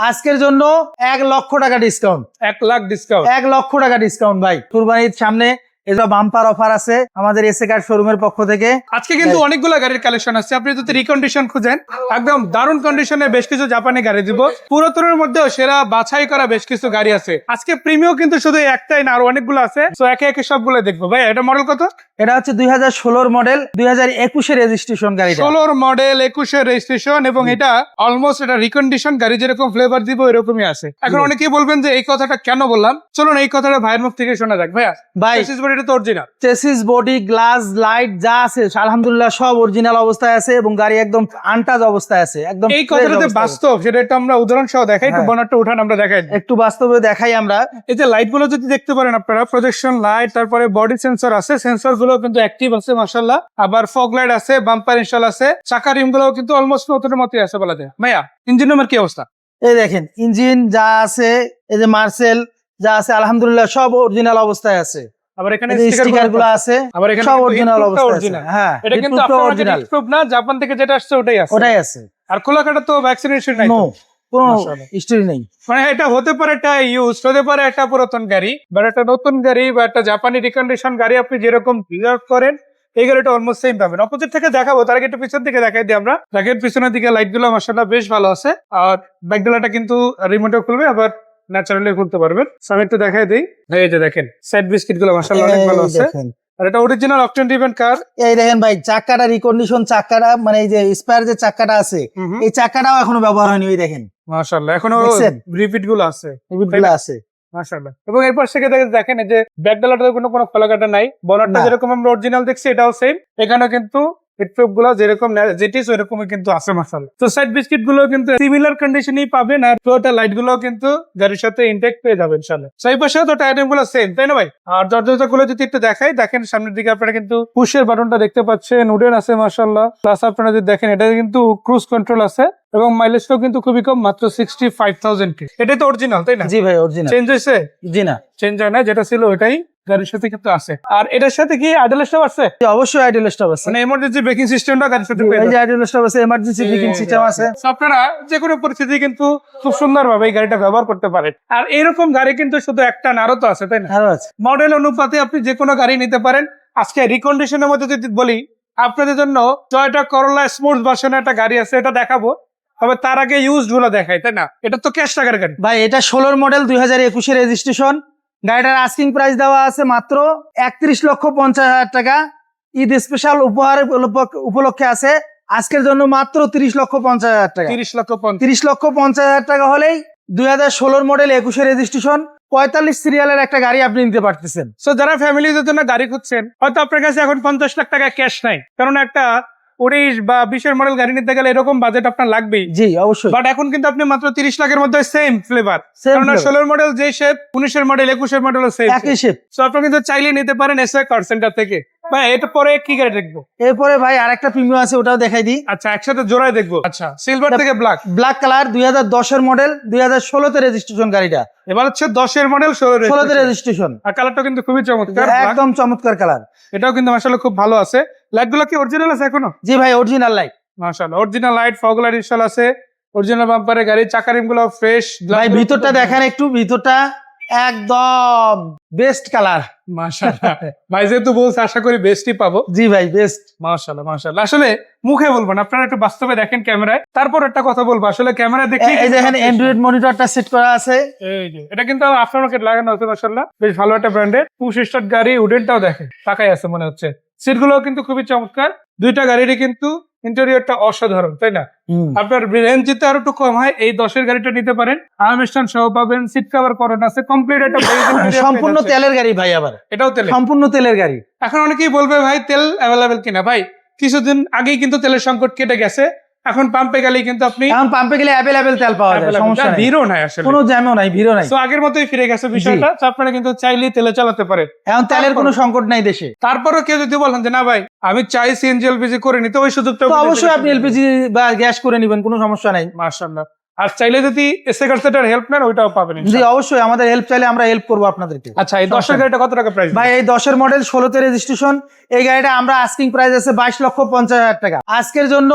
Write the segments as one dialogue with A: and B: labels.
A: আজকের জন্য 1,00,000 টাকা ডিসকাউন্ট।
B: 1,00,000 ডিসকাউন্ট।
A: 1,00,000 টাকা ডিসকাউন্ট ভাই। কুরবানির সামনে এটা বাম্পার অফার আছে আমাদের এসএ কার শোরুমের পক্ষ থেকে।
B: আজকে কিন্তু অনেকগুলো গাড়ির কালেকশন আছে, আপনি যদি রিকন্ডিশন খুঁজেন একদম দারুণ কন্ডিশনে বেশ কিছু জাপানি গাড়ি দিব। পুরাতনের মধ্যেও সেরা বাছাই করা বেশ কিছু গাড়ি আছে। আজকে প্রিমিয়াম কিন্তু শুধু একটাই না, আরো অনেকগুলো আছে। তো একে একে সবগুলো দেখবো। ভাই এটা মডেল কত?
A: এটা হচ্ছে 2016 মডেল, 2021 রেজিস্ট্রেশন গাড়ি।
B: 16 মডেল 21 রেজিস্ট্রেশন এবং এটা অলমোস্ট এটা রিকন্ডিশন গাড়ি, যেরকম ফ্লেভার দিব এরকমই আছে। এখন অনেকেই বলবেন যে এই কথাটা কেন বললাম, চলুন এই কথাটা ভাইয়ের মুখ থেকে শোনা যাক। ভাইয়া
A: ভাই
B: এটা তো original
A: chassis body glass light যা আছে আলহামদুলিল্লাহ সব অরিজিনাল অবস্থায় আছে এবং গাড়ি একদম আনটাচ অবস্থায় আছে। একদম
B: এই কথাটাতে বাস্তব, সেটা একটু আমরা উদাহরণ সহ দেখাই। একটু বনারটা উঠান, আমরা দেখাই
A: একটু বাস্তবে দেখাই আমরা।
B: এই যে লাইট গুলো যদি দেখতে পারেন আপনারা, প্রজেকশন লাইট, তারপরে বডি সেন্সর আছে, সেন্সর গুলো কিন্তু অ্যাক্টিভ আছে মাশাআল্লাহ। আবার ফগ লাইট আছে, বাম্পার ইনস্টল আছে, চাকা রিম গুলো কিন্তু অলমোস্ট নতুনের মতই আছে বলা যায়। ভাইয়া ইঞ্জিন রুমের কি অবস্থা?
A: এই দেখেন ইঞ্জিন যা আছে, এই যে মার্সেল যা আছে আলহামদুলিল্লাহ সব অরিজিনাল অবস্থায় আছে।
B: আবার এখানে
A: স্টিকার গুলো আছে,
B: আবার এখানে
A: সব অরিজিনাল অবস্থায় আছে। হ্যাঁ,
B: এটা কিন্তু অরিজিনাল প্রুফ না, জাপান থেকে যেটা আসছে ওটাই আছে।
A: ওটাই আছে।
B: আর খোলাকাটা তো ভ্যাকসিনেশন নাই,
A: কোনো হিস্টরি নেই।
B: মানে এটা হতে পারে একটা ইউজ, হতে পারে একটা পুরাতন গাড়ি, বা একটা নতুন গাড়ি বা একটা জাপানি রিকন্ডিশন গাড়ি আপনি যেরকম রিজার্ভ করেন এই গাড়িটা অলমোস্ট সেম পাবেন। অপোজিট থেকে দেখাবো, তার আগে একটু পিছন থেকে দেখাই দিই আমরা। দেখেন পিছনের দিকে লাইট গুলো মাশাআল্লাহ বেশ ভালো আছে। আর ব্যাকডালাটা কিন্তু রিমোটে খুলবে, আবার ন্যাচারালি খুলতে পারবেন। আমি একটু দেখাই দিই। এই যে দেখেন সাইড বিস্কিট গুলো মাশাআল্লাহ অনেক ভালো আছে। আর এটা অরিজিনাল অকটেন ড্রিভেন কার।
A: এই দেখেন ভাই চাকাটা রিকন্ডিশন, চাকাটা মানে এই যে স্পায়ার যে চাকাটা আছে এই চাকাটাও এখনো ব্যবহার হয়নি। ওই দেখেন
B: মাশাআল্লাহ এখনো রিপিট গুলো আছে,
A: আছে
B: মাশাআল্লাহ। এবং এরপর থেকে দেখেন এই যে ব্যাকডালাটাতে কোনো খোলাকাটা নাই। বনারটা যেরকম আমরা অরিজিনাল দেখছি এটাও সেম। এখানে কিন্তু হিটপ্রুফ গুলো যেরকম যেটিস ওইরকমই কিন্তু আছে মাশাআল্লাহ। তো সাইড বিস্কিট গুলো কিন্তু সিমিলার কন্ডিশনেই পাবেন, আর পুরোটা লাইট গুলো কিন্তু গাড়ির সাথে ইনটেক্ট পেয়ে যাবেন ইনশাআল্লাহ। সেই পাশেও তো টায়ার গুলো সেম, তাই না ভাই? আর দরজা গুলো যদি একটু দেখাই, দেখেন সামনের দিকে আপনারা কিন্তু পুশের বাটনটা দেখতে পাচ্ছেন, উডেন আছে মাশাআল্লাহ। প্লাস আপনারা যদি দেখেন এটা কিন্তু ক্রুজ কন্ট্রোল আছে এবং মাইলেজটাও কিন্তু খুবই কম, মাত্র 65,000 কি। এটা তো অরিজিনাল, তাই না?
A: জি ভাই অরিজিনাল।
B: চেঞ্জ হয়েছে?
A: জি না,
B: চেঞ্জ হয় না, যেটা ছিল ওটাই গাড়ির সাথে কিন্তু আছে। আর এটার সাথে কি আইডল স্টপ আছে?
A: অবশ্যই আইডল স্টপ আছে,
B: মানে এমার্জেন্সি ব্রেকিং সিস্টেমটা গাড়ির সাথে পেয়ে
A: যাবেন। এই যে আইডল স্টপ আছে, এমার্জেন্সি ব্রেকিং সিস্টেম আছে।
B: আপনারা যে কোনো পরিস্থিতি কিন্তু খুব সুন্দরভাবে এই গাড়িটা ব্যবহার করতে পারেন। আর এরকম গাড়ি কিন্তু শুধু একটা না, আরো তো আছে, তাই না?
A: আরো আছে।
B: মডেল অনুপাতে আপনি যে কোনো গাড়ি নিতে পারেন। আজকে রিকন্ডিশনের মধ্যে যদি বলি আপনাদের জন্য টয়োটা করোলা স্পোর্টস ভার্সনের একটা গাড়ি আছে, এটা দেখাবো। তবে তার আগে ইউজড গুলো দেখাই, তাই না? এটা তো ক্যাশ টাকার গাড়ি
A: ভাই। এটা 16 মডেল, 2021 রেজিস্ট্রেশন। গাড়িটার আস্কিং প্রাইস দেওয়া আছে মাত্র 31,50,000 টাকা। ঈদ স্পেশাল উপহার উপলক্ষে আছে আজকের জন্য মাত্র 30,50,000 টাকা। 30,50,000 টাকা হলেই 2016 মডেল 21 রেজিস্ট্রেশন 45 সিরিয়ালের একটা গাড়ি আপনি নিতে পারতেছেন।
B: সো যারা ফ্যামিলিদের জন্য গাড়ি খুঁজছেন, হয়তো আপনার কাছে এখন 50 লাখ টাকা ক্যাশ নাই, কারণ একটা 19 বা 20 মডেল গাড়ি নিতে গেলে এরকম বাজেট আপনার লাগবেই।
A: জি অবশ্যই।
B: বাট এখন কিন্তু আপনি মাত্র 30 লাখের মধ্যে সেম ফ্লেভার, কারণ 16 মডেল যে শেপ, 19 মডেল 21 মডেল সেম
A: একই শেপ।
B: সো আপনি কিন্তু চাইলে নিতে পারেন এসএ কার সেন্টার থেকে। ভাই এটা পরে কি গাড়ি দেখবো?
A: এরপরে ভাই আরেকটা প্রিমিয়াম আছে, ওটাও দেখাই দিই।
B: আচ্ছা একসাথে জোড়ায় দেখবো। আচ্ছা সিলভার থেকে ব্ল্যাক
A: কালার, 2010 মডেল, 2016 রেজিস্ট্রেশন গাড়িটা।
B: এবার হচ্ছে 10 মডেল 16
A: রেজিস্ট্রেশন।
B: আর কালারটা কিন্তু খুবই চমৎকার,
A: একদম চমৎকার কালার।
B: এটাও কিন্তু মাশাআল্লাহ খুব ভালো আছে। লাইট গুলো কি অরিজিনাল আছে এখনো?
A: জি ভাই অরিজিনাল লাইট,
B: মাশাআল্লাহ original light, fog light install আছে, অরিজিনাল বাম্পারে গাড়ি, চাকা রিম গুলো ফ্রেশ।
A: ভাই ভিতরটা দেখেন একটু, ভিতরটা একদম বেস্ট কালার
B: মাশাআল্লাহ। ভাই যেহেতু বলছে আশা করি বেস্টই পাবো।
A: জি ভাই বেস্ট।
B: মাশাআল্লাহ মাশাআল্লাহ। আসলে মুখে বলবো না, আপনারা একটু বাস্তবে দেখেন ক্যামেরায়, তারপর একটা কথা বলবো। আসলে ক্যামেরা দেখে
A: এই দেখেন অ্যান্ড্রয়েড মনিটরটা সেট করা আছে।
B: এই যে এটা কিন্তু আফটার মার্কেট লাগানো আছে মাশাআল্লাহ, বেশ ভালো একটা ব্র্যান্ডের। পুশ স্টার্ট গাড়ি, উডেনটাও দেখেন পাকাই আছে মনে হচ্ছে। সিট গুলো কিন্তু খুবই চমৎকার, দুইটা গাড়িরই কিন্তু ইন্টেরিয়রটা অসাধারণ, তাই না? আপনার রেঞ্জ যেতে আরো একটু কম হয়, এই 10 গাড়িটা নিতে পারেন। আর্মস্টেশন সহ পাবেন, সিট কভার করানো আছে, কমপ্লিট একটা
A: সম্পূর্ণ তেলের গাড়ি ভাই। আবার
B: এটাও তেল,
A: সম্পূর্ণ তেলের গাড়ি।
B: এখন অনেকেই বলবে ভাই তেল অ্যাভেলেবেল কিনা। ভাই কিছুদিন আগেই কিন্তু তেলের সংকট কেটে গেছে, এখন পাম্পে গেলেই কিন্তু আপনি
A: অ্যাভেলেবেল তেল পাওয়া যায়, সমস্যা নেই,
B: ভিড়ও নাই, আসলে
A: কোনো জ্যামও নাই, ভিড়ও নাই।
B: তো আগের মতই ফিরে গেছে বিষয়টা। তো আপনারা কিন্তু চাইলেই তেলে চালাতে পারেন,
A: এখন তেলের কোনো সংকট নাই দেশে।
B: তারপরও কেউ যদি বলেন যে না ভাই আমি চাই সিএনজি এলপিজি করে নিতে, ওই সুযোগটা
A: অবশ্যই আপনি এলপিজি বা গ্যাস করে নেবেন, কোনো সমস্যা নাই।
B: মাশাআল্লাহ। আর চাইলে যদি এসএ কার সেন্টার হেল্প নেন ওইটাও পাবেন।
A: জি অবশ্যই, আমাদের হেল্প চাইলে আমরা হেল্প করবো আপনাদেরকে।
B: আচ্ছা এই 10 গাড়িটা কত টাকা প্রাইস?
A: ভাই এই 10 মডেল 16 রেজিস্ট্রেশন এই গাড়িটা আমরা আস্কিং প্রাইস আছে 22,50,000 টাকা। আজকের জন্য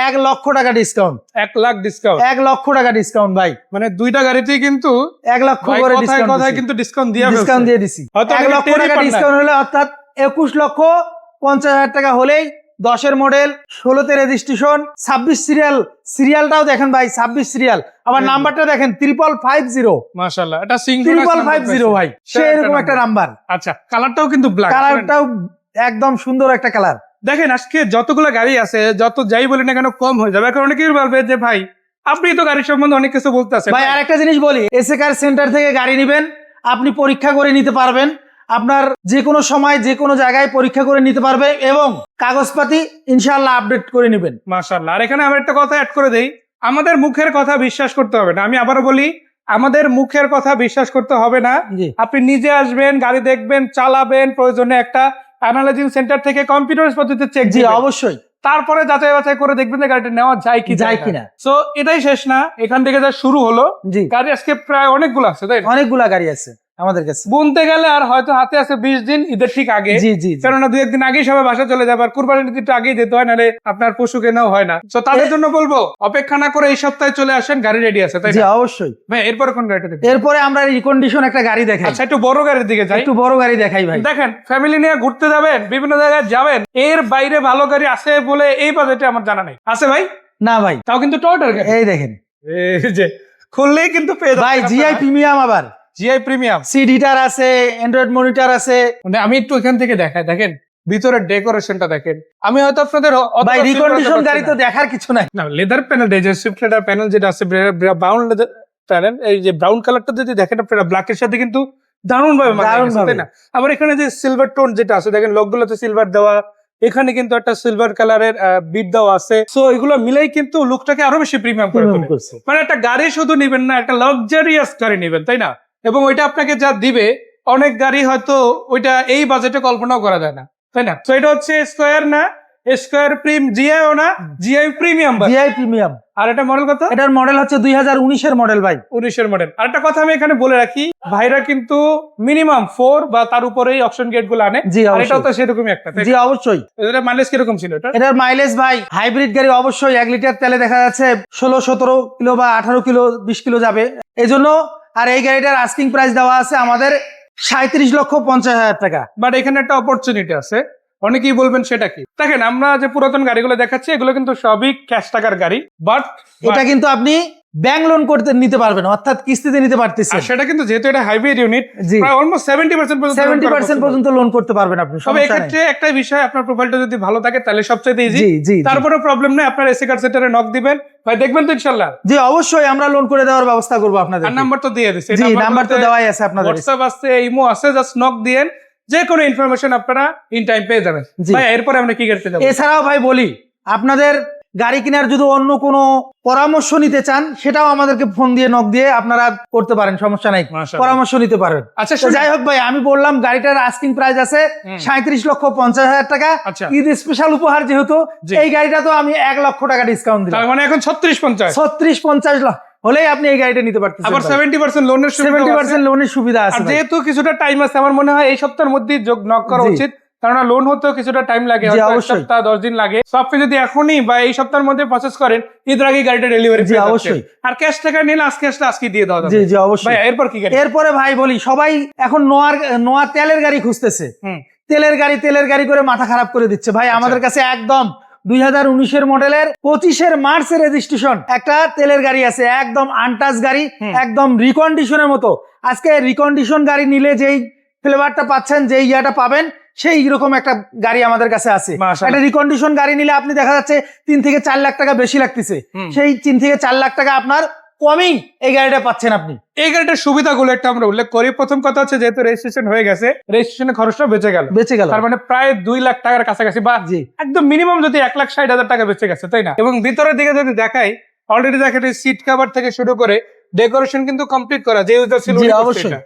A: 1,00,000 টাকা ডিসকাউন্ট,
B: 1,00,000 ডিসকাউন্ট,
A: 1,00,000 টাকা ডিসকাউন্ট ভাই,
B: মানে দুইটা গাড়িতেই কিন্তু
A: 1,00,000
B: ভাই
A: করে
B: কথায় কথায় কিন্তু ডিসকাউন্ট দিয়ে
A: ডিসকাউন্ট দিয়ে দিছি।
B: হয়তো
A: 1,00,000 টাকা ডিসকাউন্ট হলে অর্থাৎ 21,50,000 টাকা হলেই 10-এর মডেল, 16তে রেজিস্ট্রেশন, 26 সিরিয়ালটাও দেখেন ভাই, 26 সিরিয়াল, আবার নাম্বারটা দেখেন 5550,
B: মাশাআল্লাহ, এটা সিং
A: 5550 ভাই, সেরকম একটা নাম্বার।
B: আচ্ছা, কালারটাও কিন্তু ব্ল্যাক,
A: কালারটাও একদম সুন্দর একটা কালার।
B: দেখেন আজকে যতগুলো গাড়ি আছে, যত যাই বলি না কেন কম হয়ে যাবে, কারণ অনেকেই বলবে যে ভাই আপনি তো গাড়ির সম্বন্ধে অনেক কিছু বলতেছেন।
A: ভাই আরেকটা জিনিস বলি, এসএ কার সেন্টার থেকে গাড়ি নেবেন, আপনি পরীক্ষা করে নিতে পারবেন, আপনার যে কোনো সময় যে কোনো জায়গায় পরীক্ষা করে নিতে পারবে এবং কাগজপাতি ইনশাআল্লাহ আপডেট করে নেবেন।
B: মাশাআল্লাহ। আর এখানে আমি একটা কথা অ্যাড করে দেই, আমাদের মুখের কথা বিশ্বাস করতে হবে না, আমি আবারও বলি, আমাদের মুখের কথা বিশ্বাস করতে হবে না।
A: জি
B: আপনি নিজে আসবেন, গাড়ি দেখবেন, চালাবেন, প্রয়োজনে একটা অ্যানালাইজিং সেন্টার থেকে কম্পিউটার পদ্ধতিতে চেক
A: জি
B: দিবেন,
A: অবশ্যই,
B: তারপরে যাচাই বাছাই করে দেখবেন যে গাড়িটা নেওয়া যায় কিনা। সো এটাই শেষ না, এখান থেকে যা শুরু হলো,
A: জি
B: গাড়ি আজকে প্রায় অনেকগুলো আছে, তাই না?
A: অনেকগুলা গাড়ি আছে আমাদের কাছে।
B: গুনতে গেলে আর হয়তো হাতে আছে 20 দিন, ঈদের ঠিক আগে।
A: জি জি জি।
B: কেননা 2-1 দিন আগেই সবাই বাসা চলে যাবে, আর কুরবানির ঈদটা আগেই যেতে হয়, নাহলে আপনার পশু কেনাও হয় না। তো তাদের জন্য বলবো অপেক্ষা না করে এই সপ্তাহে চলে আসেন, গাড়ি রেডি আছে, তাই
A: জি
B: না?
A: অবশ্যই।
B: ভাই এরপরে কোন গাড়িটা দেখবেন?
A: এরপরে আমরা রিকন্ডিশন একটা গাড়ি দেখাই।
B: আচ্ছা, একটু বড় গাড়ির দিকে যাই।
A: একটু বড় গাড়ি দেখাই ভাই।
B: দেখেন ফ্যামিলি নিয়ে ঘুরতে যাবেন, বিভিন্ন জায়গায় যাবেন, এর বাইরে ভালো গাড়ি আছে বলে এই বাজেটে আমার জানা নেই। আছে ভাই?
A: না ভাই,
B: তাও কিন্তু টয়োটার গাড়ি।
A: এই দেখেন
B: এই যে খুললেই কিন্তু পেয়ে যাবেন
A: ভাই, জিআই প্রিমিয়াম, আবার
B: জিআই প্রিমিয়াম,
A: সিট হিটার আছে, অ্যান্ড্রয়েড মনিটর আছে।
B: মানে আমি একটু এখান থেকে দেখাই, দেখেন ভিতরের ডেকোরেশনটা দেখেন। আমি হয়তো আপনাদের
A: ভাই রিকন্ডিশন গাড়ি তো দেখার কিছু নাই।
B: না, লেদার প্যানেল, এই যে সুইফট লেদার প্যানেল যেটা আছে, ব্রাউন লেদার প্যানেল, এই যে ব্রাউন কালারটা যদি দেখেন আপনারা, ব্ল্যাকের সাথে কিন্তু দারুণ ভাবে মানায় গেছে, তাই না? আবার এখানে যে সিলভার টোন যেটা আছে, দেখেন লোকগুলোতে সিলভার দেওয়া, এখানে কিন্তু একটা সিলভার কালারের বিট দেওয়া আছে। সো এগুলো মিলাই কিন্তু লুকটাকে আরো বেশি প্রিমিয়াম করে তোলে। মানে একটা গাড়ি শুধু নিবেন না, একটা লাক্সারিয়াস গাড়ি নিবেন, তাই না? এবং ওইটা আপনাকে যা দিবে, অনেক গাড়ি হয়তো ওইটা এই বাজেটে কল্পনাও করা যায় না, তাই না? তো এটা হচ্ছে স্কয়ার না, স্কয়ার জিআইও না, জিআই প্রিমিয়াম,
A: জিআই প্রিমিয়াম।
B: আর এটা মডেল কত?
A: এটার মডেল হচ্ছে 2019-এর মডেল ভাই।
B: 19-এর মডেল। আর একটা কথা আমি এখানে বলে রাখি, ভাইরা কিন্তু মিনিমাম 4 বা তার উপরেই অপশন গেট গুলো আনে।
A: জি
B: আর এটাও
A: অবশ্যই,
B: তো সেরকমই একটা, তাই
A: জি
B: না?
A: অবশ্যই।
B: এটার মাইলেজ কিরকম ছিল এটা?
A: এটার মাইলেজ ভাই, হাইব্রিড গাড়ি অবশ্যই 1 লিটার তেলে দেখা যাচ্ছে 16-17 কিলো বা 18 কিলো 20 কিলো যাবে এই জন্য। আর এই গাড়িটার আস্কিং প্রাইস দেওয়া আছে আমাদের 37,50,000 টাকা।
B: বাট এখানে একটা অপরচুনিটি আছে, অনেকেই বলবেন সেটা কি? দেখেন আমরা যে পুরাতন গাড়িগুলো দেখাচ্ছি, এগুলো কিন্তু সবই ক্যাশ টাকার গাড়ি, বাট
A: এটা কিন্তু আপনি ব্যাংক লোন করতে নিতে পারবেন, অর্থাৎ কিস্তিতে নিতে পারতেছেন।
B: সেটা কিন্তু যেহেতু এটা হাইব্রিড ইউনিট,
A: জি
B: প্রায় অলমোস্ট 70% পর্যন্ত
A: 70% পর্যন্ত লোন করতে পারবেন আপনি।
B: তবে এক্ষেত্রে একটাই বিষয়, আপনার প্রোফাইলটা যদি ভালো থাকে তাহলে সবচেয়ে ইজি।
A: জি জি।
B: তারপরে প্রবলেম নেই, আপনার এসি কার সেন্টারে নক দিবেন, ভাই দেখবেন তো ইনশাআল্লাহ।
A: জি অবশ্যই, আমরা লোন করে দেওয়ার ব্যবস্থা করব আপনাদের।
B: আর নাম্বার তো দিয়ে দিছি,
A: জি নাম্বার তো দেওয়াই আছে আপনাদের।
B: হোয়াটসঅ্যাপ আছে, ইমো আছে, জাস্ট নক দিয়েন, যে কোনো ইনফরমেশন আপনারা ইন টাইম পেয়ে যাবেন। ভাই এরপরে আমরা কি করতে যাব?
A: এছাড়াও ভাই বলি, আপনাদের গাড়ি কেনার যদি অন্য কোনো পরামর্শ নিতে চান, সেটাও আমাদেরকে ফোন দিয়ে নক দিয়ে আপনারা করতে পারেন, সমস্যা নাই, পরামর্শ নিতে পারবেন।
B: আচ্ছা
A: যাই হোক ভাই, আমি বললাম গাড়িটার আস্কিং প্রাইস আছে 37,50,000 টাকা। ঈদ স্পেশাল উপহার যেহেতু, এই গাড়িটা তো আমি 1,00,000 টাকা ডিসকাউন্ট দিলাম।
B: মানে এখন 36-50
A: লাখ হলেই আপনি এই গাড়িটা নিতে পারতেছেন।
B: আবার 70% লোনের সুবিধা,
A: 70% লোনের সুবিধা আছে।
B: আর যেহেতু কিছুটা টাইম আছে, আমার মনে হয় এই সপ্তাহের মধ্যেই যোগ নক করা উচিত, কারণ লোন হতেও কিছুটা টাইম লাগে, হয়তো 1 সপ্তাহ 10 দিন লাগে। সো আপনি যদি এখনই বা এই সপ্তাহের মধ্যে প্রসেস করেন, ঈদ আগে গাড়িটা ডেলিভারি পেয়ে যাবেন। অবশ্যই। আর ক্যাশ টাকা নিলে আজকে দিয়ে দাও।
A: জি জি অবশ্যই।
B: ভাই এরপর কি গাড়ি?
A: এরপরে ভাই বলি, সবাই এখন নোয়া তেলের গাড়ি খুঁজতেছে, তেলের গাড়ি করে মাথা খারাপ করে দিচ্ছে। ভাই আমাদের কাছে একদম 2019-এর মডেলের 25-এর মার্চের রেজিস্ট্রেশন একটা তেলের গাড়ি আছে, একদম আনটাচ গাড়ি, একদম রিকন্ডিশনের মতো। আজকে রিকন্ডিশন গাড়ি নিলে যেই ফ্লেভারটা পাচ্ছেন, যেই ইয়াটা পাবেন, সেই রকম একটা গাড়ি আমাদের কাছে আছে। একটা রিকন্ডিশন গাড়ি নিলে আপনি দেখা যাচ্ছে 3 থেকে 4 লাখ টাকা বেশি লাগতেছে, সেই 3 থেকে 4 লাখ টাকা আপনার কমই এই গাড়িটা পাচ্ছেন আপনি।
B: এই গাড়িটার সুবিধাগুলো একটা আমরা উল্লেখ করি। প্রথম কথা হচ্ছে, যেহেতু রেজিস্ট্রেশন হয়ে গেছে, রেজিস্ট্রেশনের খরচটা বেঁচে গেল, তার মানে প্রায় 2 লাখ টাকার কাছাকাছি, বা একদম মিনিমাম যদি 1,60,000 টাকা বেঁচে গেছে, তাই না? এবং ভিতরের দিকে যদি দেখাই, অলরেডি দেখেন সিট কভার থেকে শুরু করে ডেকোরেশন কিন্তু কমপ্লিট করা, যে ইউজার ছিল।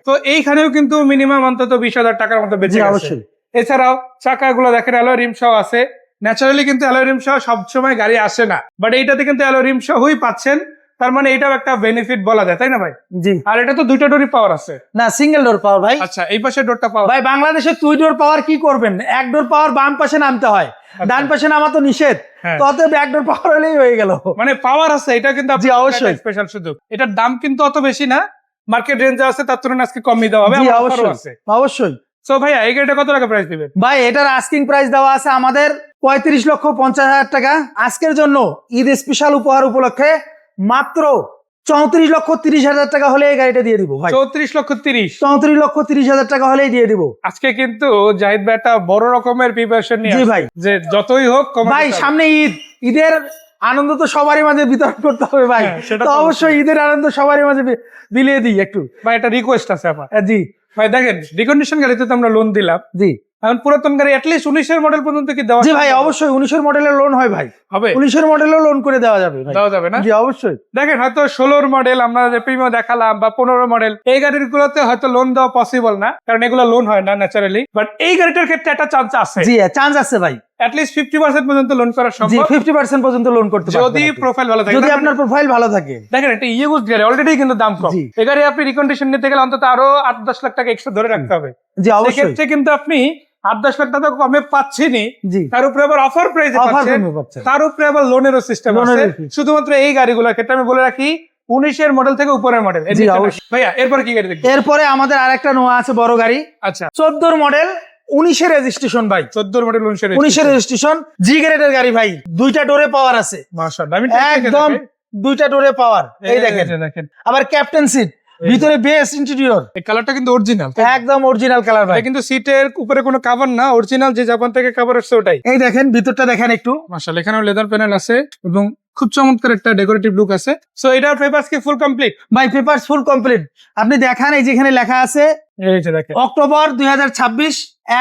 B: তো এইখানেও কিন্তু মিনিমাম অন্তত 20,000 টাকার মতো বেঁচে গেছে। এছাড়াও চাকাগুলো দেখেন অ্যালয় রিম সহ আছে। ন্যাচারালি কিন্তু অ্যালয় রিম সহ সবসময় গাড়ি আসে না, বাট এইটাতে কিন্তু অ্যালয় রিম সহই পাচ্ছেন। তার মানে এটাও একটা বেনিফিট বলা যায়, তাই না ভাই?
A: জি,
B: আর এটা তো দুইটা ডোরই পাওয়ার আছে।
A: না সিঙ্গেল ডোর পাওয়ার ভাই।
B: আচ্ছা, এই পাশে ডোরটা পাওয়ার।
A: ভাই বাংলাদেশে 2 ডোর পাওয়ার কি করবেন, 1 ডোর পাওয়ার বাম পাশে নামতে হয়, ডান পাশে নামা তো নিষেধ,
B: হ্যাঁ।
A: তো অতএব 1 ডোর পাওয়ার হলেই হয়ে গেল।
B: মানে পাওয়ার আছে, এটা কিন্তু
A: জি, অবশ্যই।
B: স্পেশাল সুযোগ। এটার দাম কিন্তু অত বেশি না, মার্কেট রেঞ্জে আছে, তার তুলনায় আজকে কমই দেওয়া হবে।
A: জি,
B: আমার
A: অবশ্যই
B: offer ও আছে।
A: অবশ্যই।
B: সো ভাইয়া এই গাড়িটা কত টাকা প্রাইস দিবেন?
A: ভাই এটার আস্কিং প্রাইস দেওয়া আছে আমাদের 35,50,000 টাকা। আজকের জন্য ঈদ স্পেশাল উপহার উপলক্ষে মাত্র 34,30,000 টাকা হলে এই গাড়িটা দিয়ে দিব ভাই।
B: 34,30,000।
A: 34,30,000 টাকা হলেই দিয়ে দিব
B: আজকে কিন্তু জাহিদ ভাই একটা বড় রকমের প্রিপারেশন নিয়ে
A: জি
B: আসছে,
A: ভাই।
B: যে যতই হোক কমাতে
A: ভাই
B: হবে।
A: সামনে ঈদ, ঈদের আনন্দ তো সবারই মাঝে বিতরণ করতে হবে ভাই।
B: হ্যাঁ, সেটা
A: তো
B: তো
A: অবশ্যই ঈদের আনন্দ সবারই মাঝে বিলিয়ে দিই একটু।
B: ভাই একটা রিকোয়েস্ট আছে আমার।
A: জি
B: ভাই দেখেন, রিকন্ডিশন গাড়িতে তো আমরা লোন দিলাম,
A: জি
B: এখন পুরাতন গাড়ি অ্যাটলিস্ট 19-এর মডেল পর্যন্ত কি দেওয়া
A: জি ভাই,
B: সম্ভব?
A: অবশ্যই 19-এর মডেলের লোন হয় ভাই,
B: হবে?
A: 19-এর মডেলের লোন করে দেওয়া যাবে ভাই।
B: দেওয়া যাবে না?
A: জি অবশ্যই।
B: দেখেন হয়তো 16-র মডেল আমরা যে প্রিমিয়াম দেখালাম বা 15 মডেল, এই গাড়িগুলোতে হয়তো লোন দেওয়া পসিবল না, কারণ এগুলো লোন হয় না ন্যাচারালি। বাট এই গাড়িটার ক্ষেত্রে একটা চান্স আছে,
A: জি চান্স আছে ভাই।
B: অ্যাটলিস্ট 50% পর্যন্ত লোন করা
A: জি
B: সম্ভব
A: 50% পর্যন্ত লোন করতে পারবেন
B: যদি
A: আপনি।
B: প্রোফাইল ভালো থাকে।
A: যদি
B: দেখেন-
A: আপনার প্রোফাইল ভালো থাকে।
B: দেখেন একটা ইউজ গাড়ি অলরেডি কিন্তু দাম কম,
A: জি।
B: এই গাড়ি আপনি রিকন্ডিশন নিতে গেলে অন্তত আরো 8-10 লাখ টাকা এক্সট্রা ধরে রাখতে হবে।
A: জি অবশ্যই।
B: সেক্ষেত্রে কিন্তু আপনি 8-10 লাখ টাকা কমে পাচ্ছেনই,
A: জি
B: তার উপরে আবার অফার প্রাইসে
A: অফার
B: পাচ্ছেন,
A: পাচ্ছেন।
B: তার উপরে আবার লোনেরও সিস্টেম আছে।
A: লোনেরও system।
B: শুধুমাত্র এই গাড়িগুলোর ক্ষেত্রে আমি বলে রাখি 19-এর মডেল থেকে উপরের মডেল।
A: জি, অবশ্যই।
B: ভাইয়া এরপর কি গাড়ি দেখবেন?
A: এরপরে আমাদের আরেকটা নোয়া আছে বড় গাড়ি,
B: আচ্ছা,
A: 14 মডেল 19-এর রেজিস্ট্রেশন ভাই।
B: 14 মডেল
A: 19-এর রেজিস্ট্রেশন, জি গ্রেডের গাড়ি ভাই, 2টা ডোরে পাওয়ার আছে
B: মাশাআল্লাহ। আমি ঠিক
A: একদম, 2টা ডোরে পাওয়ার। এই দেখেন,
B: দেখেন
A: আবার ক্যাপ্টেন সিট, ভিতরে বেস ইন্টেরিয়র
B: এই কালারটা কিন্তু অরিজিনাল,
A: একদম অরিজিনাল কালার ভাই।
B: এটা কিন্তু সিটের উপরে কোনো কভার না, অরিজিনাল যে জাপান থেকে কভার আসছে ওটাই।
A: এই দেখেন ভিতরটা দেখেন একটু,
B: মাশাআল্লাহ, এখানেও লেদার প্যানেল আছে এবং খুব চমৎকার একটা ডেকোরেটিভ লুক আছে। সো এটার পেপারস কি ফুল কমপ্লিট?
A: ভাই পেপারস ফুল কমপ্লিট। আপনি দেখান, এই যেখানে লেখা আছে
B: এই যে দেখেন,
A: অক্টোবর 2026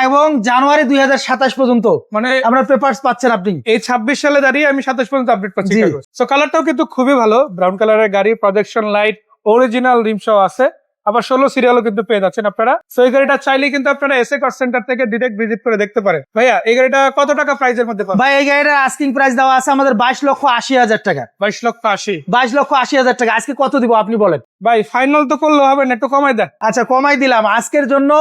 A: এবং জানুয়ারি 2027 পর্যন্ত
B: মানে
A: আমরা পেপারস পাচ্ছেন আপনি।
B: এই 26 সালে দাঁড়িয়ে আমি 27 পর্যন্ত আপডেট পাচ্ছি।
A: জি।
B: সো কালারটাও কিন্তু খুবই ভালো, ব্রাউন কালারের গাড়ি, প্রজেকশন লাইট, অরিজিনাল রিম সহ আছে, আবার 16 সিরিয়ালও কিন্তু পেয়ে যাচ্ছেন আপনারা। সো এই গাড়িটা চাইলে কিন্তু আপনারা এসএ কার সেন্টার থেকে ডিরেক্ট ভিজিট করে দেখতে পারেন। ভাইয়া এই গাড়িটা কত টাকা প্রাইসের মধ্যে পাবেন?
A: ভাই এই গাড়িটার আস্কিং প্রাইস দেওয়া আছে আমাদের 22,80,000 টাকা।
B: 22,80,000।
A: 22,80,000 টাকা। আজকে কত দিব আপনি বলেন?
B: ভাই ফাইনাল তো করলে হবে না, একটু কমাই দেন।
A: আচ্ছা কমাই দিলাম আজকের জন্য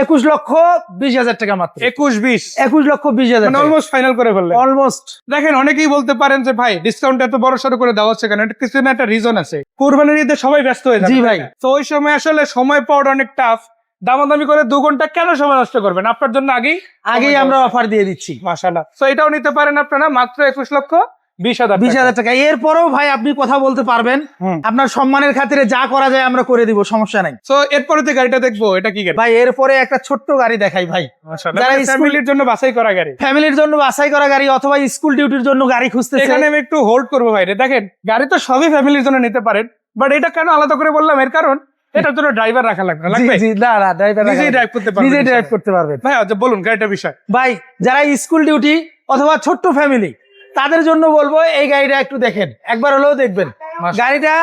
A: 21,20,000 টাকা মাত্র।
B: 21-20
A: 21,20,000
B: মানে অলমোস্ট ফাইনাল করে ফেললেন।
A: অলমোস্ট।
B: দেখেন অনেকেই বলতে পারেন যে ভাই ডিসকাউন্ট এত বড় সড়ো করে দেওয়া হচ্ছে কেন, এটা কিছু না একটা রিজন আছে। কুরবানির ঈদে সবাই ব্যস্ত হয়ে যাবে।
A: জি ভাই।
B: তো ওই সময় আসলে সময় পাওয়াটা অনেক টাফ, দামাদামি করে 2 ঘন্টা কেন সময় নষ্ট করবেন? আপনার জন্য আগেই
A: আমরা অফার দিয়ে দিচ্ছি
B: মাশাআল্লাহ। তো এটাও নিতে পারেন আপনারা মাত্র 21,20,000
A: 20,000 টাকা। এরপরেও ভাই আপনি কথা বলতে পারবেন, আপনার সম্মানের খাতিরে যা করা যায় আমরা করে দিব, সমস্যা নাই।
B: তো এরপরে যে গাড়িটা দেখবো এটা কি গাড়ি?
A: ভাই এরপরে একটা ছোট্ট গাড়ি দেখাই ভাই,
B: মাশাআল্লাহ,
A: যারা
B: মানে ফ্যামিলির জন্য বাছাই করা গাড়ি,
A: ফ্যামিলির জন্য বাছাই করা গাড়ি অথবা স্কুল ডিউটির জন্য গাড়ি খুঁজতেছে।
B: এখানে আমি একটু হোল্ড করবো ভাই রে। দেখেন গাড়ি তো সবই ফ্যামিলির জন্য নিতে পারেন, বাট এটা কেন আলাদা করে বললাম, এর কারণ এটার জন্য ড্রাইভার রাখা লাগবে না।
A: জি
B: লাগবে?
A: জি, না না, ড্রাইভার
B: নিজেই drive করতে পারবেন।
A: নিজেই ড্রাইভ করতে পারবেন
B: ভাই আচ্ছা বলুন গাড়িটার বিষয়।
A: ভাই। যারা স্কুল ডিউটি অথবা ছোট্ট ফ্যামিলি তাদের জন্য বলবো এই গাড়িটা একটু দেখেন, একবার হলেও দেখবেন। গাড়িটা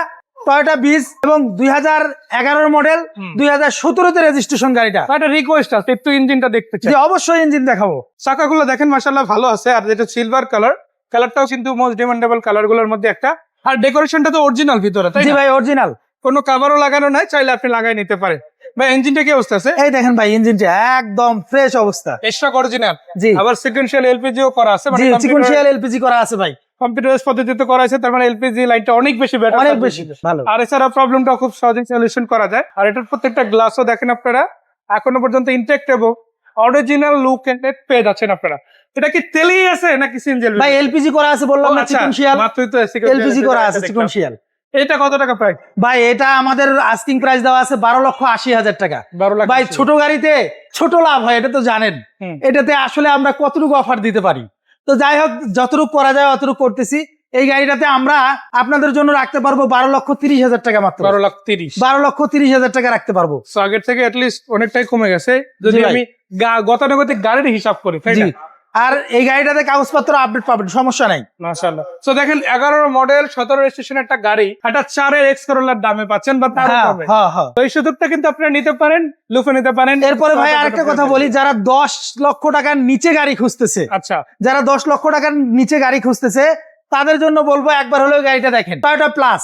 A: টয়োটা বিজ এবং 2011 মডেল, 2017-তে রেজিস্ট্রেশন গাড়িটা।
B: একটা রিকোয়েস্ট আছে, একটু ইঞ্জিনটা দেখতে চাই।
A: জি অবশ্যই ইঞ্জিন দেখাবো।
B: চাকাগুলো দেখেন মাশাআল্লাহ ভালো আছে, আর যেটা সিলভার কালার, কালারটাও কিন্তু মোস্ট ডিমান্ডেবল কালার গুলোর মধ্যে একটা। আর ডেকোরেশনটা তো অরিজিনাল ভিতরে, তাই
A: জি
B: না?
A: ভাই অরিজিনাল,
B: কোনো কাভারও লাগানো নাই, চাইলে আপনি লাগাই নিতে পারেন। ভাই ইঞ্জিনটা কি অবস্থা আছে?
A: এই দেখেন ভাই ইঞ্জিনটা একদম ফ্রেশ অবস্থা।
B: স্টক অরিজিনাল,
A: জি
B: আবার সিকোয়েন্সিয়াল এলপিজিও করা আছে,
A: জি সিকোয়েন্সিয়াল এলপিজি করা আছে ভাই,
B: কম্পিউটারাইজ পদ্ধতিতে করা আছে, তার মানে এলপিজি লাইনটা অনেক বেশি বেটার,
A: অনেক বেশি ভালো।
B: আর এছাড়া প্রবলেমটা খুব সহজেই সলিউশন করা যায়। আর এটার প্রত্যেকটা গ্লাসও দেখেন আপনারা এখনো পর্যন্ত ইনটেক্ট এবং অরিজিনাল লুক এন্ড পেয়ে যাচ্ছেন আপনারা। এটা কি তেলেই আছে নাকি সিএনজি?
A: ভাই এলপিজি করা আছে বললাম না, সিকোয়েন্সিয়াল
B: মাত্রই তো
A: এলপিজি করা আছে সিকোয়েন্সিয়াল।
B: এটা কত টাকা প্রাইস?
A: ভাই এটা আমাদের আস্কিং প্রাইস দেওয়া আছে 12,80,000 টাকা।
B: 12 লাখ।
A: ভাই ছোট গাড়িতে ছোট লাভ হয়, এটা তো জানেন। এটাতে আসলে আমরা কতটুকু অফার দিতে পারি, তো যাই হোক যতটুকু করা যায় অতটুকু করতেছি। এই গাড়িটাতে আমরা আপনাদের জন্য রাখতে পারবো 12,30,000 টাকা মাত্র।
B: 12,30,000
A: 12,30,000 টাকা রাখতে পারবো।
B: সো আগের থেকে অ্যাটলিস্ট অনেকটাই কমে গেছে যদি
A: জি ভাই।
B: আমি গতানুগতিক গাড়ির হিসাব করি, তাই
A: জি,
B: না?
A: আর এই গাড়িটাতে কাগজপত্র আপডেট পাবেন, সমস্যা নাই।
B: মাশাআল্লাহ। সো দেখেন 11 মডেল 17 রেজিস্ট্রেশন একটা গাড়ি, একটা 4-এর এক্স করোলার দামে পাচ্ছেন বা তারও
A: হ্যাঁ
B: কমে।
A: হ্যাঁ হ্যাঁ।
B: তো এই সুযোগটা কিন্তু আপনারা নিতে পারেন, লুফে নিতে পারেন।
A: এরপরে ভাই আরেকটা কথা বলি, যারা 10 লক্ষ টাকার নিচে গাড়ি খুঁজতেছে,
B: আচ্ছা,
A: যারা 10 লক্ষ টাকার নিচে গাড়ি খুঁজতেছে তাদের জন্য বলবো একবার হলেও গাড়িটা দেখেন, টয়োটা প্লাস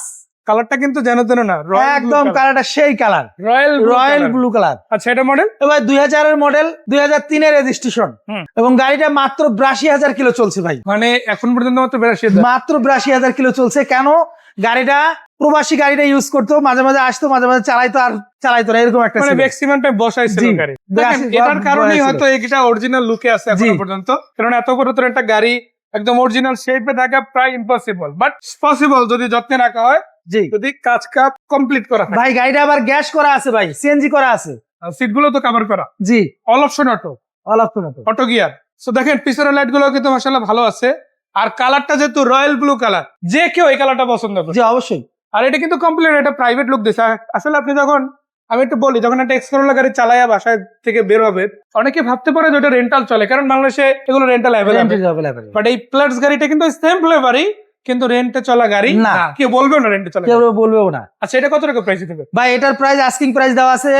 B: কালারটা কিন্তু যেন তেন না,
A: একদম কালারটা সেই কালার, রয়্যাল ব্লু কালার।
B: আচ্ছা, এটা মডেল
A: এবার 2000 এর মডেল, 2003 এর রেজিস্ট্রেশন, এবং গাড়িটা মাত্র 82,000 কিলো চলছে ভাই।
B: মানে এখন পর্যন্ত মাত্র 82,000,
A: মাত্র 82,000 কিলো চলছে। কেন? গাড়িটা প্রবাসী গাড়িটা ইউজ করতো, মাঝে মাঝে আসতো, মাঝে মাঝে চালাইতো আর চালাইতো না, এরকম একটা
B: মানে ম্যাক্সিমাম টাইম বসাইছিল গাড়ি। দেখেন এটার কারণেই হয়তো এটা অরিজিনাল লুকে আছে এখন পর্যন্ত, কারণ এত পুরাতন একটা গাড়ি একদম অরিজিনাল শেপে থাকা প্রায় ইম্পসিবল, বাট পসিবল যদি যত্নে রাখা হয়,
A: জি
B: যদি কাজ কমপ্লিট করা হয়।
A: ভাই গাড়িটা আবার গ্যাস করা আছে ভাই, সিএনজি করা আছে,
B: সিট গুলো তো কভার করা,
A: জি
B: all option auto gear. So দেখেন পিছনের লাইট গুলো কিন্তু মাশাআল্লাহ ভালো আছে, আর কালারটা যেহেতু রয়্যাল ব্লু কালার, যে কেউ এই কালারটা পছন্দ করে।
A: জি অবশ্যই।
B: আর এটা কিন্তু কমপ্লিট একটা প্রাইভেট লুক দিচ্ছে। আসলে আপনি যখন, আমি একটু বলি, যখন একটা এক্সকরোলা গাড়ি চালায়া বাসায় থেকে বের হবে, অনেকে ভাবতে পারে যে ওটা রেন্টাল চলে, কারণ বাংলাদেশে এগুলো রেন্টাল অ্যাভেলেবল, বাট এই প্লাটস গাড়িটা কিন্তু সেম ফ্লেভারই, কিন্তু রেন্টে চলা গাড়ি
A: না,
B: কেউ বলবে না রেন্টে চলা,
A: কেউ বলবেও না।
B: আচ্ছা, এটা কত টাকা প্রাইস দেবে
A: ভাই? এটার প্রাইস আস্কিং প্রাইস দেওয়া আছে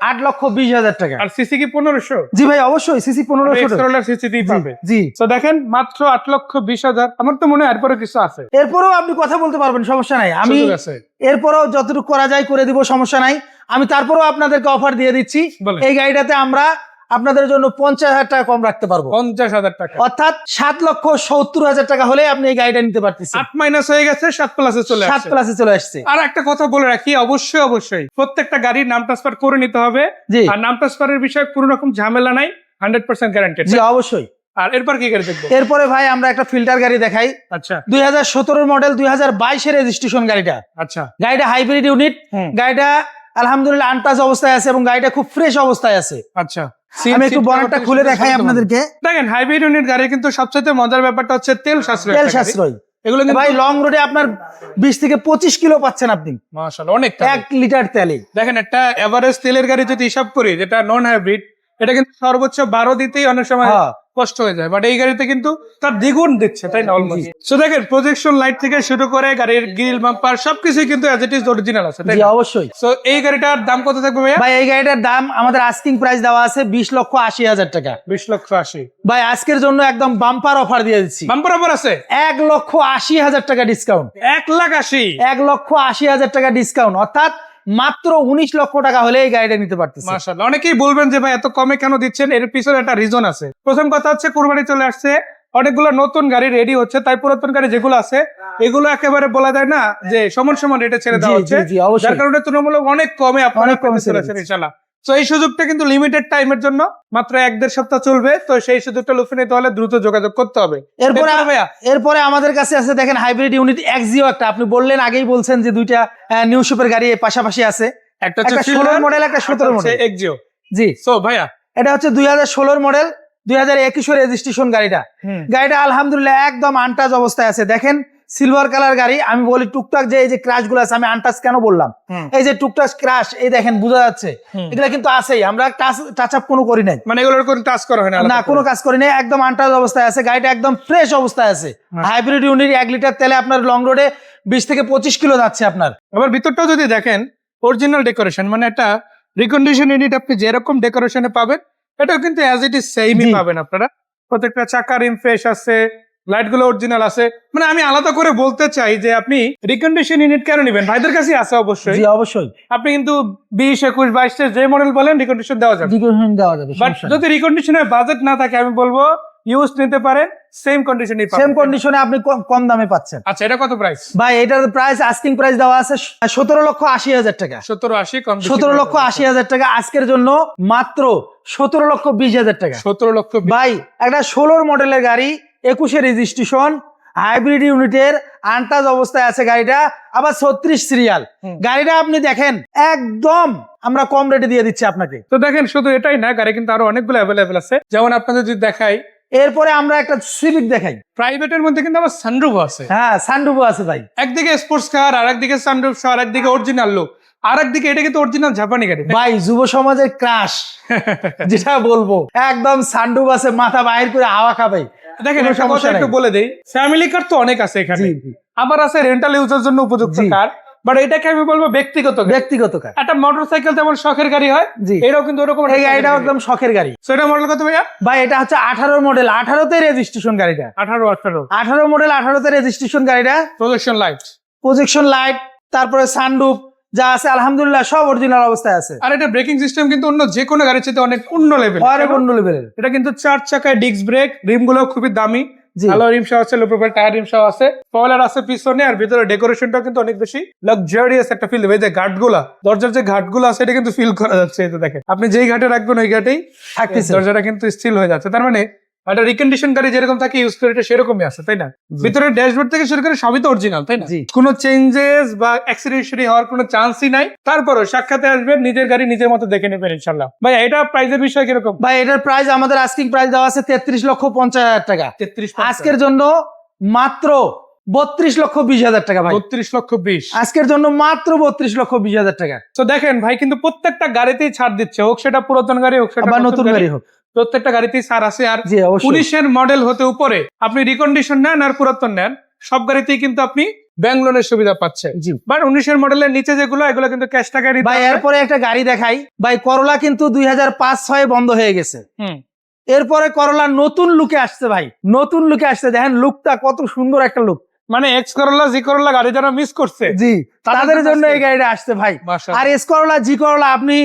A: 8,20,000 টাকা।
B: আর সিসি কি 1500?
A: জি ভাই অবশ্যই, সিসি 1500
B: এক্সকরোলা সিসি দিয়ে পাবে।
A: জি,
B: তো দেখেন মাত্র 8,20,000। আমার তো মনে হয় এরপরে কিছু আছে,
A: এরপরেও আপনি কথা বলতে পারবেন, সমস্যা নাই। আমি
B: সুযোগ আছে।
A: এরপরেও যতটুকু করা যায় করে দিব, সমস্যা নাই। আমি তারপরেও আপনাদেরকে অফার দিয়ে দিচ্ছি,
B: বলেন।
A: এই গাড়িটাতে আমরা আপনাদের জন্য 50,000 টাকা কম রাখতে পারবো,
B: 50,000 টাকা,
A: অর্থাৎ 7,70,000 টাকা হলে আপনি এই গাড়িটা নিতে পারতেছেন।
B: 8 মাইনাস হয়ে গেছে, 7 প্লাসে চলে
A: 7
B: আসছে।
A: প্লাসে চলে আসছে।
B: আর একটা কথা বলে রাখি, অবশ্যই প্রত্যেকটা গাড়ির নাম ট্রান্সফার করে নিতে হবে,
A: জি।
B: আর নাম ট্রান্সফারের বিষয়ে কোনো রকম ঝামেলা নাই, 100% গ্যারান্টেড।
A: জি অবশ্যই।
B: আর এরপর কি গাড়ি দেখবো?
A: এরপরে ভাই আমরা একটা ফিল্টার গাড়ি দেখাই।
B: আচ্ছা
A: 2017 মডেল, 2022 এর রেজিস্ট্রেশন গাড়িটা।
B: আচ্ছা,
A: গাড়িটা হাইব্রিড ইউনিট, গাড়িটা আলহামদুলিল্লাহ আনটাচ অবস্থায় আছে এবং গাড়িটা খুব ফ্রেশ অবস্থায় আছে।
B: আচ্ছা,
A: আমি একটু বনেটটা খুলে দেখাই আপনাদেরকে।
B: দেখেন হাইব্রিড ইউনিট গাড়ি কিন্তু সবচেয়ে মজার ব্যাপারটা হচ্ছে তেল সাশ্রয়। এগুলো কিন্তু
A: ভাই লং রোডে আপনার 20 থেকে 25 কিলো পাচ্ছেন আপনি,
B: মাশাআল্লাহ অনেকটা।
A: 1 লিটার তেলে।
B: দেখেন একটা এভারেজ তেলের গাড়ি যদি হিসাব করি, যেটা নন হাইব্রিড, এটা কিন্তু সর্বোচ্চ 12 দিতেই অনেক সময় কষ্ট হয়ে যায়, বাট এই গাড়িতে কিন্তু তার দ্বিগুণ দিচ্ছে, তাই না? অলমোস্ট। সো দেখেন প্রজেকশন লাইট থেকে শুরু করে গাড়ির গ্রিল বাম্পার সবকিছু কিন্তু অ্যাজ ইট ইজ অরিজিনাল আছে, তাই
A: জি
B: না?
A: অবশ্যই।
B: সো এই গাড়িটার দাম কত থাকবে ভাইয়া?
A: ভাই এই গাড়িটার দাম আমাদের আস্কিং প্রাইস দেওয়া আছে 20,80,000 টাকা।
B: 20,80,000।
A: ভাই আজকের জন্য একদম বাম্পার অফার দিয়ে দিচ্ছি।
B: বাম্পার অফার আছে
A: 1,80,000 টাকা ডিসকাউন্ট।
B: 1,80,000।
A: 1,80,000 টাকা ডিসকাউন্ট, অর্থাৎ মাত্র 19 লক্ষ টাকা হলে এই গাড়িটা নিতে পারতেছে।
B: মাশাআল্লাহ। অনেকেই বলবেন যে ভাই এত কমে কেন দিচ্ছেন, এর পিছনে একটা রিজন আছে। প্রথম কথা হচ্ছে কুরবানি চলে আসছে, অনেকগুলো নতুন গাড়ি রেডি হচ্ছে, তাই পুরাতন গাড়ি যেগুলো আছে এগুলো একেবারে বলা যায় না যে সমান সমান রেটে ছেড়ে দেওয়া হচ্ছে, যার কারণে তুলনামূলক অনেক কমে আপনারা পেতে চলেছেন ইনশাআল্লাহ। তো এই সুযোগটা কিন্তু লিমিটেড টাইমের জন্য, মাত্র 1-1.5 সপ্তাহ চলবে। তো সেই সুযোগটা লুফে নিতে হলে দ্রুত যোগাযোগ করতে হবে।
A: এরপরে আমাদের কাছে আছে দেখেন হাইব্রিড ইউনিট এক্সিও একটা। আপনি বললেন, আগেই বলছেন যে দুইটা নিউ শেপের গাড়ি পাশাপাশি আছে,
B: একটা হচ্ছে
A: 16 মডেল, একটা 17 মডেল
B: এক্সিও।
A: জি।
B: সো ভাইয়া
A: এটা হচ্ছে 2016 মডেল, 2021 রেজিস্ট্রেশন গাড়িটা। গাড়িটা আলহামদুলিল্লাহ একদম আনটাচ অবস্থায় আছে। দেখেন সিলভার কালার গাড়ি। আমি বলি টুকটাক যে এই যে ক্রাশ গুলো আছে, আমি আনটাচ কেন বললাম, এই যে টুকটাক ক্রাশ, এই দেখেন বোঝা যাচ্ছে, এগুলা কিন্তু আছেই, আমরা টাচ আপ কোনো করি নাই,
B: মানে এগুলোর কোনো টাচ করা হয়
A: না, কোনো কাজ করি নাই, একদম আনটাচ অবস্থায় আছে। গাড়িটা একদম ফ্রেশ অবস্থায় আছে। হাইব্রিড ইউনিট 1 লিটার তেলে আপনার লং রোডে 20 থেকে 25 কিলো যাচ্ছে আপনার।
B: আবার ভিতরটাও যদি দেখেন অরিজিনাল ডেকোরেশন, মানে একটা রিকন্ডিশন ইউনিট আপনি যেরকম ডেকোরেশনে পাবেন এটাও কিন্তু অ্যাজ ইট ইজ সেমই পাবেন আপনারা। প্রত্যেকটা চাকা রিম ফ্রেশ আছে, লাইট গুলো অরিজিনাল আছে। মানে আমি আলাদা করে বলতে চাই যে আপনি রিকন্ডিশন ইউনিট কেন নেবেন, ভাইদের কাছে আছে অবশ্যই।
A: জি অবশ্যই।
B: আপনি কিন্তু 20, 21, 22 যে মডেল বলেন রিকন্ডিশন দেওয়া যাবে, বাট যদি রিকন্ডিশনের বাজেট না থাকে আমি বলবো ইউজ নিতে পারেন, সেম কন্ডিশনে
A: সেম কন্ডিশনে আপনি কম দামে পাচ্ছেন।
B: আচ্ছা, এটা কত প্রাইস?
A: ভাই এটার প্রাইস আস্কিং প্রাইস দেওয়া আছে 17,80,000 টাকা।
B: 17,80 কম,
A: 17,80,000 টাকা আজকের জন্য মাত্র 17,20,000 টাকা।
B: 17,20,000।
A: ভাই একটা 16 মডেলের গাড়ি, 21 রেজিস্ট্রেশন, হাইব্রিড ইউনিটের আনটাচ অবস্থায় আছে গাড়িটা, আবার 36 সিরিয়াল গাড়িটা। আপনি দেখেন একদম আমরা কম রেটে দিয়ে দিচ্ছি আপনাকে।
B: তো দেখেন শুধু এটাই না, গাড়ি কিন্তু আরো অনেকগুলো অ্যাভেলেবেল আছে। যেমন আপনাদের যদি দেখাই,
A: এরপরে আমরা একটা সিভিক দেখাই।
B: প্রাইভেটের মধ্যে কিন্তু আবার সানরুফ আছে।
A: হ্যাঁ, সানরুফও আছে ভাই।
B: একদিকে স্পোর্টস কার, আর একদিকে সানরুফ সহ, আর একদিকে অরিজিনাল লুক, আর একদিকে এটা কিন্তু অরিজিনাল জাপানি গাড়ি।
A: ভাই যুব সমাজের ক্রাশ যেটা বলবো, একদম সানরুফ আছে, মাথা বাইর করে হাওয়া খাবে।
B: দেখেন একটা কথা একটু বলে দেই, ফ্যামিলি কার তো অনেক আছে এখানে, আবার আছে রেন্টাল ইউজের জন্য উপযুক্ত কার, বাট এটাকে আমি বলবো ব্যক্তিগত কার। একটা মোটরসাইকেল যেমন শখের গাড়ি হয়, এটাও কিন্তু ওরকম,
A: এই গাড়িটাও একদম শখের গাড়ি।
B: সো এটা মডেল কত ভাইয়া?
A: ভাই এটা হচ্ছে 18 মডেল, 18তে রেজিস্ট্রেশন গাড়িটা।
B: 18
A: মডেল, 18তে রেজিস্ট্রেশন গাড়িটা।
B: প্রজেকশন লাইট,
A: প্রজেকশন লাইট, তারপরে সানরুফ যা আছে আলহামদুলিল্লাহ সব অরিজিনাল অবস্থায় আছে।
B: আর এটা ব্রেকিং সিস্টেম কিন্তু অন্য যে কোনো গাড়ির চেয়ে অনেক অন্য লেভেল,
A: অনেক অন্য লেভেলের।
B: এটা কিন্তু 4 চাকায় ডিস্ক ব্রেক, রিম গুলো খুবই দামি,
A: জি
B: ভালো রিম সহ আছে, লো প্রোফাইল টায়ার রিম সহ আছে, স্পয়লার আছে পিছনে, আর ভিতরে ডেকোরেশনটাও কিন্তু অনেক বেশি লাক্সারিয়াস একটা ফিল দেবে। এই যে ঘাটগুলা, দরজার যে ঘাটগুলো আছে এটা কিন্তু ফিল করা যাচ্ছে। এই তো দেখেন, আপনি যেই ঘাটে রাখবেন ওই ঘাটেই
A: থাকতেছে।
B: দরজাটা কিন্তু স্টিল হয়ে যাচ্ছে। তার মানে একটা রিকন্ডিশন গাড়ি যেরকম থাকে ইউজ করে এটা সেরকমই আছে, তাই না? ভিতরে ড্যাশবোর্ড থেকে শুরু করে সবই তো অরিজিনাল, তাই না?
A: জি।
B: কোনো চেঞ্জেস বা অ্যাক্সিডেন্ট হওয়ার কোনো চান্সই নাই। তারপরও সাক্ষাতে আসবেন, নিজের গাড়ি নিজের মতো দেখে নেবেন ইনশাল্লাহ। ভাই এটা প্রাইসের বিষয় কিরকম?
A: ভাই এটার প্রাইস আমাদের আস্কিং প্রাইস দেওয়া আছে 33,50,000 টাকা।
B: 33
A: আজকের জন্য মাত্র 32,20,000 টাকা ভাই।
B: 32,20,000
A: আজকের জন্য মাত্র 32,20,000 টাকা।
B: তো দেখেন ভাই কিন্তু প্রত্যেকটা গাড়িতেই ছাড় দিচ্ছে, হোক সেটা পুরাতন গাড়ি হোক সেটা
A: আবার নতুন গাড়ি হোক,
B: প্রত্যেকটা গাড়িতেই ছাড় আছে। আর
A: জি অবশ্যই।
B: 19-এর মডেল হতে উপরে আপনি রিকন্ডিশন নেন আর পুরাতন নেন, সব গাড়িতেই কিন্তু আপনি ব্যাংক লোনের সুবিধা পাচ্ছেন।
A: জি
B: বাট 19-এর মডেলের নিচে যেগুলো এগুলো কিন্তু ক্যাশ টাকায় নিতে
A: ভাই
B: হবে।
A: এরপরে একটা গাড়ি দেখাই ভাই, করলা কিন্তু 2005-6 বন্ধ হয়ে গেছে।
B: হুম।
A: এরপরে করলা নতুন লুকে আসছে ভাই, নতুন লুকে আসছে। দেখেন লুকটা কত সুন্দর একটা লুক।
B: মানে এক্স করোলা জি করোলা গাড়ি যারা মিস করছে
A: জি তাদের
B: জন্য
A: জন্য
B: আজকে-
A: এই গাড়িটা আসছে ভাই।
B: মাশাআল্লাহ।
A: আর এস করলা জি করলা আপনি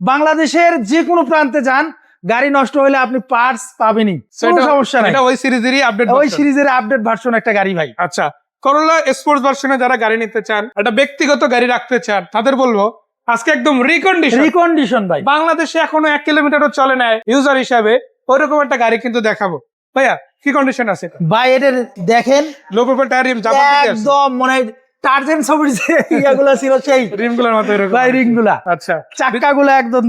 A: বাংলাদেশের যে কোনো প্রান্তে যান, গাড়ি নষ্ট হলে আপনি পার্টস পাবেনই,
B: So
A: কোনো
B: এটা-
A: সমস্যা নাই।
B: এটা ওই সিরিজেরই আপডেট।
A: ওই সিরিজের আপডেট ভার্সন একটা গাড়ি ভাই।
B: আচ্ছা, করোলা স্পোর্টস ভার্সনে যারা গাড়ি নিতে চান, একটা ব্যক্তিগত গাড়ি রাখতে চান, তাদের বলবো আজকে একদম রিকন্ডিশন।
A: রিকন্ডিশন ভাই।
B: বাংলাদেশে এখনো 1 কিলোমিটারও চলে না ইউজার হিসাবে, ওইরকম একটা গাড়ি কিন্তু দেখাবো। ভাইয়া কি কন্ডিশন আছে?
A: ভাই এটা দেখেন
B: লো প্রোফাইল টায়ার রিম জাপান থেকে আসছে,
A: একদম মানে টার্জেন ছবির যে ইয়াগুলো ছিল সেই
B: রিম গুলোর মতো এরকম
A: ভাই রিং গুলা,
B: আচ্ছা,
A: চাক্কাগুলো একদম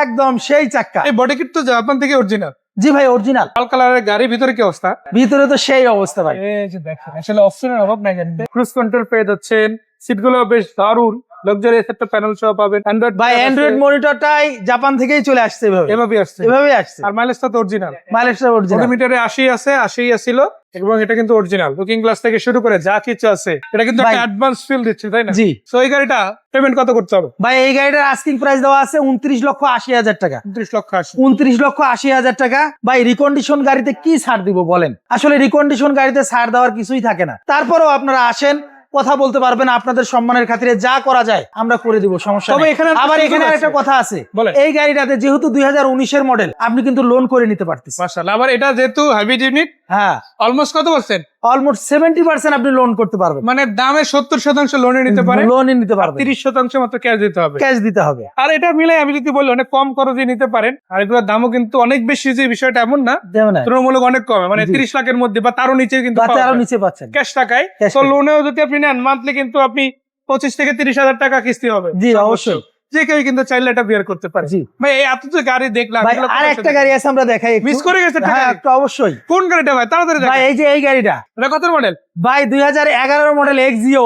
A: একদম সেই চাক্কা।
B: এই বডি কিট তো জাপান থেকে অরিজিনাল,
A: জি ভাই অরিজিনাল।
B: লাল কালারের গাড়ি, ভিতরে কি অবস্থা?
A: ভিতরে তো সেই অবস্থা ভাই।
B: এই যে দেখেন, আসলে অপশনের অভাব নাই জানেন। ক্রুজ কন্ট্রোল পেয়ে যাচ্ছেন, সিটগুলো বেশ দারুণ, লাক্সারিয়াস একটা প্যানেল সহ পাবেন। অ্যান্ড্রয়েড
A: ভাই অ্যান্ড্রয়েড মনিটরটাই জাপান থেকেই চলে আসছে এভাবে
B: এভাবে আসছে,
A: এভাবে আসছে।
B: আর মাইলেজটা তো অরিজিনাল।
A: মাইলেজটা অরিজিনাল।
B: ওডোমিটারে 80 আছে, 80 আসছিল, এবং এটা কিন্তু অরিজিনাল। লুকিং গ্লাস থেকে শুরু করে যা কিছু আছে এটা কিন্তু একটা
A: ভাই।
B: অ্যাডভান্স ফিল দিচ্ছে, তাই না?
A: জি
B: সো এই গাড়িটা পেমেন্ট কত করতে হবে?
A: ভাই এই গাড়িটার আস্কিং প্রাইস দেওয়া আছে 29,80,000 টাকা।
B: 29,80,000।
A: 29,80,000 টাকা। ভাই রিকন্ডিশন গাড়িতে কি ছাড় দিব বলেন? আসলে রিকন্ডিশন গাড়িতে ছাড় দেওয়ার কিছুই থাকে না। তারপরেও আপনারা আসেন, কথা বলতে পারবেন, আপনাদের সম্মানের খাতিরে যা করা যায় আমরা করে দিব, সমস্যা
B: তবে
A: নেই।
B: এখানে একটা
A: আবার
B: সুযোগ
A: এখানে
B: আছে।
A: আরেকটা কথা আছে,
B: বলেন।
A: এই গাড়িটাতে যেহেতু 2019-এর মডেল, আপনি কিন্তু লোন করে নিতে পারতেছেন।
B: মাশাআল্লাহ। আবার এটা যেহেতু হাইব্রিড ইউনিট,
A: হ্যাঁ
B: অলমোস্ট কত পার্সেন্ট?
A: অলমোস্ট 70% আপনি লোন করতে পারবেন,
B: মানে দামে 70% লোনে নিতে পারে,
A: লোনই নিতে পারবেন,
B: 30% মাত্র ক্যাশ দিতে হবে।
A: ক্যাশ দিতে হবে।
B: আর এটা মিলে আমি যদি বলি অনেক কম খরচে নিতে পারেন। আর এগুলোর দামও কিন্তু অনেক বেশি, যে বিষয়টা এমন না,
A: দেবে না,
B: তুলনামূলক অনেক কম, মানে
A: জি।
B: 30 লাখের মধ্যে বা তারও নিচে কিন্তু
A: বাতে আরো নিচে পাচ্ছেন
B: ক্যাশ টাকায়।
A: Cash
B: তো
A: টাকায়।
B: লোনেও যদি আপনি নেন, মান্থলি কিন্তু আপনি 25 থেকে 30,000 টাকা কিস্তি হবে।
A: জি
B: সর্বোচ্চ।
A: অবশ্যই।
B: যে কেউ কিন্তু চাইলে এটা বিয়ার করতে পারে।
A: জি
B: ভাই এই এত তো গাড়ি দেখলাম,
A: ভাই
B: এগুলো
A: আর
B: কোথায়
A: একটা
B: আছে?
A: গাড়ি আছে আমরা দেখাই একটু।
B: মিস করে গেছে একটা
A: হ্যাঁ
B: গাড়ি।
A: একটা অবশ্যই।
B: কোন গাড়িটা ভাই? তাড়াতাড়ি
A: ভাই
B: দেখাই।
A: এই যে এই গাড়িটা
B: এটা কত মডেল?
A: ভাই 2011 মডেল এক্সিও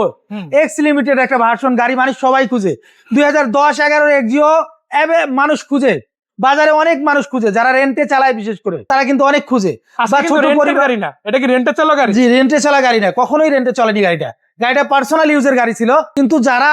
A: এক্স লিমিটেড একটা ভার্সন গাড়ি, মানুষ সবাই খুঁজে। 2010-11 এক্সিও মানুষ খুঁজে, বাজারে অনেক মানুষ খুঁজে, যারা রেন্টে চালায় বিশেষ করে তারা কিন্তু অনেক খুঁজে। বা ছোট পরিবার,
B: গাড়ি না, এটা কি রেন্টে চলা গাড়ি?
A: জি রেন্টে চলা গাড়ি না, কখনোই রেন্টে চলেনি গাড়িটা। গাড়িটা পার্সোনাল ইউজের গাড়ি ছিল, কিন্তু যারা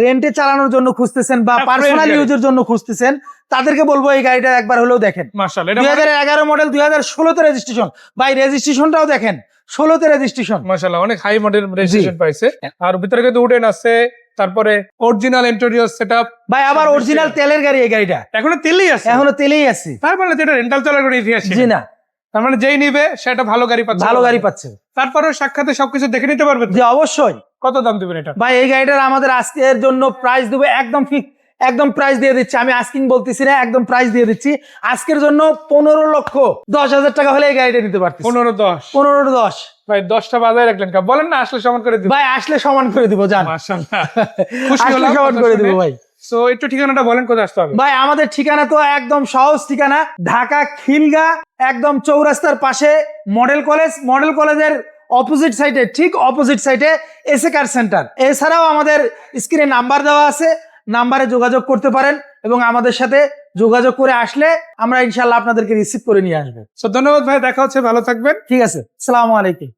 A: রেন্টে চালানোর জন্য খুঁজতেছেন বা
B: একটা
A: পার্সোনাল
B: fresh গাড়ি।
A: ইউজের জন্য খুঁজতেছেন, তাদেরকে বলবো এই গাড়িটা একবার হলেও দেখেন।
B: মাশাআল্লাহ। এটা
A: 2011 মডেল, 2016-তে রেজিস্ট্রেশন। ভাই রেজিস্ট্রেশনটাও দেখেন, 16-তে রেজিস্ট্রেশন।
B: মাশাআল্লাহ অনেক হাই মডেল রেজিস্ট্রেশন পাইছে। আর ভিতরে কিন্তু উডেন আছে, তারপরে অরিজিনাল ইন্টেরিয়র সেটআপ।
A: ভাই আবার অরিজিনাল তেলের গাড়ি এই গাড়িটা,
B: এখনো তেলেই আছে,
A: এখনো তেলেই আছে।
B: তার মানে তো এটা রেন্টাল চলার কোনো ইতিহাস
A: জি
B: নেই।
A: না,
B: তার মানে যেই নিবে সেটা ভালো গাড়ি পাচ্ছে,
A: ভালো গাড়ি পাচ্ছে।
B: তারপরে সাক্ষাতে সবকিছু দেখে নিতে পারবে তো?
A: জি অবশ্যই।
B: কত দাম দিবেন এটা?
A: ভাই এই গাড়িটার আমাদের আজকের জন্য প্রাইস দেবো একদম ফিক্স, একদম প্রাইস দিয়ে দিচ্ছি। আমি আস্কিং বলতেছি না, একদম প্রাইস দিয়ে দিচ্ছি আজকের জন্য 15,10,000 টাকা হলে এই গাড়িটা নিতে পারতেছি।
B: 15-10।
A: 15-10
B: ভাই 10টা বাজায় রাখলেন কা? বলেন না, আসলে সমান করে দিব।
A: ভাই আসলে সমান করে দিব, জান
B: মাশাআল্লাহ, খুশি
A: আসলে
B: হলাম
A: সমান
B: কথা
A: করে
B: শুনে।
A: দিব ভাই।
B: সো একটু ঠিকানাটা বলেন, কোথায় আসতে হবে?
A: ভাই আমাদের ঠিকানা তো একদম সহজ ঠিকানা, ঢাকা খিলগা, একদম চৌরাস্তার পাশে মডেল কলেজ, মডেল কলেজের অপোজিট সাইডে, ঠিক অপোজিট সাইডে এসএ কার সেন্টার। এছাড়াও আমাদের স্ক্রিনে নাম্বার দেওয়া আছে, নাম্বারে যোগাযোগ করতে পারেন এবং আমাদের সাথে যোগাযোগ করে আসলে আমরা ইনশাল্লাহ আপনাদেরকে রিসিভ করে নিয়ে আসবো।
B: সো ধন্যবাদ ভাই, দেখা হচ্ছে, ভালো থাকবেন।
A: ঠিক আছে, আসসালামু আলাইকুম।